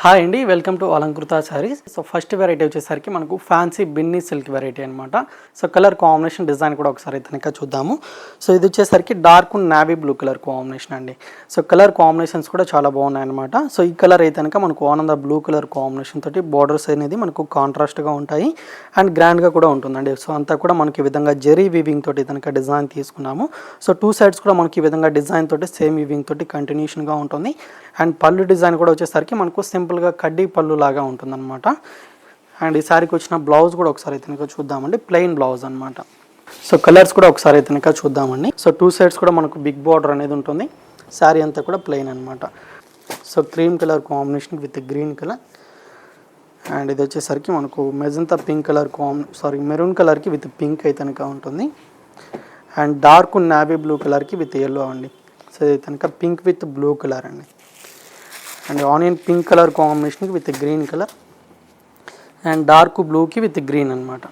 Hi అండి, welcome to Alankrita sarees. So first variety వచ్చేసరికి మనకు ఫ్యాన్సీ బిన్నీ సిల్క్ వెరైటీ అనమాట. సో కలర్ కాంబినేషన్ డిజైన్ కూడా ఒకసారి కనుక చూద్దాము. సో ఇది వచ్చేసరికి dark navy blue colour combination అండి. సో కలర్ కాంబినేషన్స్ కూడా చాలా బాగున్నాయి అనమాట. సో ఈ కలర్ అయితే కనుక మనకు ఆనంద బ్లూ కలర్ కాంబినేషన్ తోటి బార్డర్స్ అనేది మనకు కాంట్రాస్ట్గా ఉంటాయి అండ్ గ్రాండ్గా కూడా ఉంటుందండి. సో అంతా కూడా మనకి ఈ విధంగా జెరీ వీవింగ్ తోటి కనుక డిజైన్ తీసుకున్నాము. సో టూ సైడ్స్ కూడా మనకి ఈ విధంగా డిజైన్ తోటి సేమ్ వీవింగ్ తోటి కంటిన్యూషన్గా ఉంటుంది. అండ్ పళ్ళు డిజైన్ కూడా వచ్చేసరికి మనకు సింపుల్గా కడ్డీ పళ్ళు లాగా ఉంటుందన్నమాట. అండ్ ఈ శారీకి వచ్చిన బ్లౌజ్ కూడా ఒకసారి అయితే చూద్దామండి. ప్లెయిన్ బ్లౌజ్ అనమాట. సో కలర్స్ కూడా ఒకసారి అయితే చూద్దామండి. సో టూ సైడ్స్ కూడా మనకు బిగ్ బార్డర్ అనేది ఉంటుంది. శారీ అంతా కూడా ప్లెయిన్ అనమాట. So cream colour combination with green colour and ఇది వచ్చేసరికి మనకు మెజంతా పింక్ కలర్ మెరూన్ కలర్కి విత్ పింక్ అయితే ఉంటుంది. అండ్ డార్క్ నావీ బ్లూ కలర్కి విత్ ఎల్లో అండి. సో ఇది కనుక పింక్ విత్ బ్లూ కలర్ అండి. అండ్ ఆనియన్ పింక్ కలర్ కాంబినేషన్కి with green colour and dark బ్లూకి విత్ గ్రీన్ అనమాట.